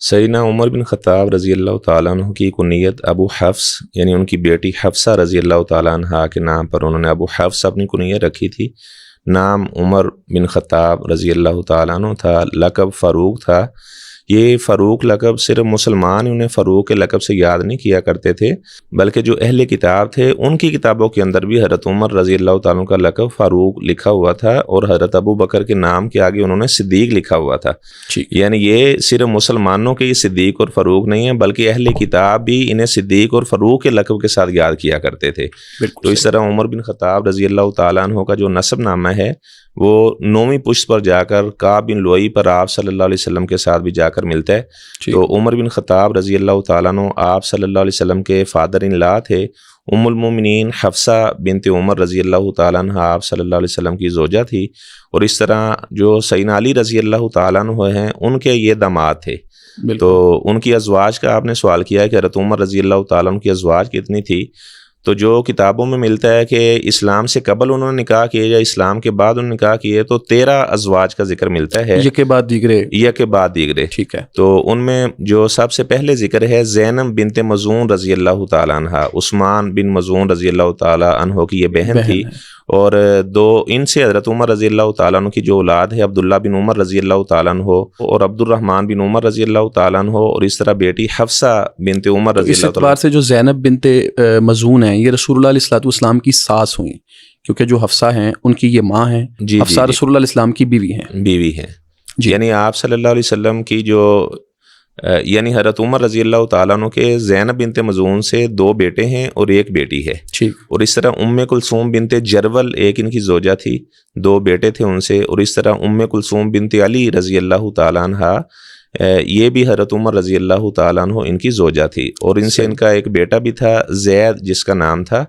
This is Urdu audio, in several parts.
سیدنا عمر بن خطاب رضی اللہ تعالیٰ عنہ کی کنیت ابو حفص یعنی ان کی بیٹی حفصہ رضی اللہ تعالیٰ عنہ کے نام پر انہوں نے ابو حفص اپنی کنیت رکھی تھی. نام عمر بن خطاب رضی اللہ تعالیٰ عنہ تھا. لقب فاروق تھا. یہ فاروق لقب صرف مسلمان انہیں فاروق کے لقب سے یاد نہیں کیا کرتے تھے، بلکہ جو اہل کتاب تھے ان کی کتابوں کے اندر بھی حضرت عمر رضی اللہ تعالیٰ کا لقب فاروق لکھا ہوا تھا، اور حضرت ابو بکر کے نام کے آگے انہوں نے صدیق لکھا ہوا تھا. یعنی یہ صرف مسلمانوں کے یہ صدیق اور فاروق نہیں ہے، بلکہ اہل کتاب بھی انہیں صدیق اور فاروق کے لقب کے ساتھ یاد کیا کرتے تھے. تو اس طرح عمر بن خطاب رضی اللہ تعالیٰ عنہ کا جو نسب نامہ ہے وہ 9ویں پشت پر جا کر کعب بن لؤی پر آپ صلی اللہ علیہ وسلم کے ساتھ بھی جا کر ملتا ہے. تو عمر بن خطاب رضی اللہ تعالیٰ عنہ آپ صلی اللہ علیہ وسلم کے فادر ان لا تھے. ام المومنین حفصہ بنت عمر رضی اللہ تعالیٰ عنہ آپ صلی اللہ علیہ وسلم کی زوجہ تھی. اور اس طرح جو سیدنا علی رضی اللہ تعالیٰ عنہ ہیں ان کے یہ داماد تھے. تو ان کی ازواج کا آپ نے سوال کیا ہے کہ حضرت عمر رضی اللہ تعالیٰ عنہ کی ازواج کتنی تھی. تو جو کتابوں میں ملتا ہے کہ اسلام سے قبل انہوں نے نکاح کیے یا اسلام کے بعد انہوں نے نکاح کیے تو 13 ازواج کا ذکر ملتا ہے. یہ کے بعد دیگرے. ٹھیک ہے. تو ان میں جو سب سے پہلے ذکر ہے زینب بنت مظعون رضی اللہ تعالیٰ عنہ. عثمان بن مظعون رضی اللہ تعالیٰ عنہ کی یہ بہن تھی. اور دو ان سے حضرت عمر رضی اللہ تعالیٰ عنہ کی جو اولاد ہے عبداللہ بن عمر رضی اللہ تعالیٰ عنہ اور عبد الرحمن بن عمر رضی اللہ تعالیٰ عنہ، اور اس طرح بیٹی حفصہ بنت عمر رضی اللہ تعالیٰ عنہ. اس اعتبار سے جو زینب بنت مظعون ہیں یہ رسول اللہ علیہ الصلوۃ والسلام کی ساس ہوئیں، کیونکہ جو حفصہ ہیں ان کی یہ ماں ہیں. حفصہ رسول اللہ علیہ السلام کی بیوی ہیں. یعنی آپ صلی اللہ علیہ وسلم کی جو یعنی حضرت عمر رضی اللہ تعالیٰ عنہ کے زینب بنت مظعون سے 2 بیٹے ہیں اور 1 بیٹی ہے. اور اس طرح ام کلثوم بنت جرول ایک ان کی زوجہ تھی، 2 بیٹے تھے ان سے. اور اس طرح ام کلثوم بنت علی رضی اللہ تعالیٰ عنہ یہ بھی حضرت عمر رضی اللہ تعالیٰ عنہ ان کی زوجہ تھی. اور ان سے ان کا ایک بیٹا بھی تھا زید جس کا نام تھا،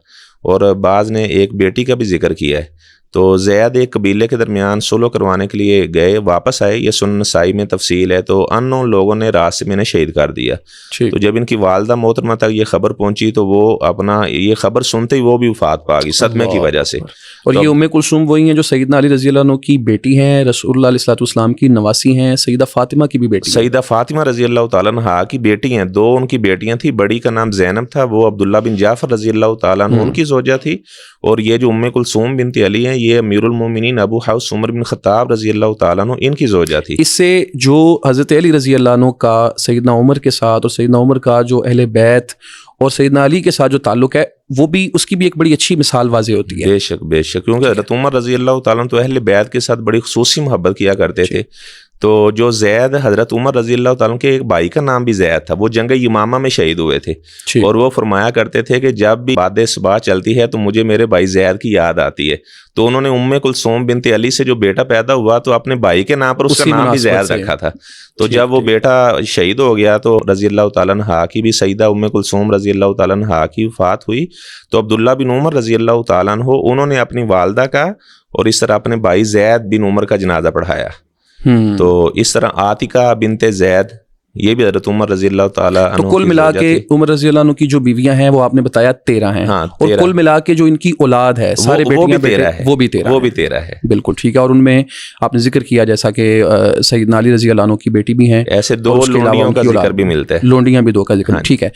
اور بعض نے ایک بیٹی کا بھی ذکر کیا ہے. تو زید ایک قبیلے کے درمیان صلح کروانے کے لیے گئے، واپس آئے. یہ سنن نسائی میں تفصیل ہے. تو ان لوگوں نے راستے میں انہیں شہید کر دیا. تو جب ان کی والدہ محترمہ تک یہ خبر پہنچی تو وہ اپنا یہ خبر سنتے ہی وہ بھی وفات پا گئی صدمے کی وجہ سے. اور یہ ام کلثوم وہی ہیں جو سیدنا علی رضی اللہ عنہ کی بیٹی ہیں، رسول اللہ علیہ الصلوۃ والسلام کی نواسی ہیں، سیدہ فاطمہ کی بھی بیٹی. سیدہ فاطمہ رضی اللہ تعالیٰ عنہ کی بیٹی ہیں. 2 ان کی بیٹیاں تھیں. بڑی کا نام زینب تھا، وہ عبداللہ بن جعفر رضی اللہ تعالیٰ عنہ ان کی زوجہ تھی. اور یہ جو ام کلثوم بنت علی ہیں یہ امیر المومنین ابو حفص عمر بن خطاب رضی اللہ تعالیٰ عنہ ان کی زوجہ تھی. اس سے جو حضرت علی رضی اللہ عنہ کا سیدنا عمر کے ساتھ اور سیدنا عمر کا جو اہل بیت اور سیدنا علی کے ساتھ جو تعلق ہے وہ بھی اس کی بھی ایک بڑی اچھی مثال واضح ہوتی ہے. بے شک بے شک، کیونکہ حضرت عمر رضی اللہ تعالیٰ عنہ تو اہل بیت کے ساتھ بڑی خصوصی محبت کیا کرتے تھے. تو جو زید حضرت عمر رضی اللہ تعالیٰ کے ایک بھائی کا نام بھی زید تھا، وہ جنگ یمامہ میں شہید ہوئے تھے. اور وہ فرمایا کرتے تھے کہ جب بھی باد صبح چلتی ہے تو مجھے میرے بھائی زید کی یاد آتی ہے. تو انہوں نے ام کلثوم بنت علی سے جو بیٹا پیدا ہوا تو اپنے بھائی کے نام پر اس کا نام بھی زید رکھا تھا. تو جب وہ بیٹا شہید ہو گیا تو رضی اللہ تعالیٰ عنہ کی بھی سیدہ ام کلثوم رضی اللہ تعالیٰ عنہ کی وفات ہوئی. تو عبداللہ بن عمر رضی اللہ تعالیٰ عنہ انہوں نے اپنی والدہ کا اور اس طرح اپنے بھائی زید بن عمر کا جنازہ پڑھایا. تو اس طرح عاتقہ بنت زید یہ بھی حضرت عمر رضی اللہ تعالیٰ عنہ. تو کل ملا کے عمر رضی اللہ عنہ کی جو بیویاں ہیں وہ آپ نے بتایا 13 ہیں. اور کل ملا کے جو ان کی اولاد ہے سارے بیٹیاں وہ بھی 13 ہے. بالکل ٹھیک ہے. اور ان میں آپ نے ذکر کیا جیسا کہ سیدنا علی رضی اللہ عنہ کی بیٹی بھی ہیں. ایسے 2 لونڈیوں کا ذکر بھی ملتا ہے. لونڈیاں بھی 2 کا ذکر. ٹھیک ہے.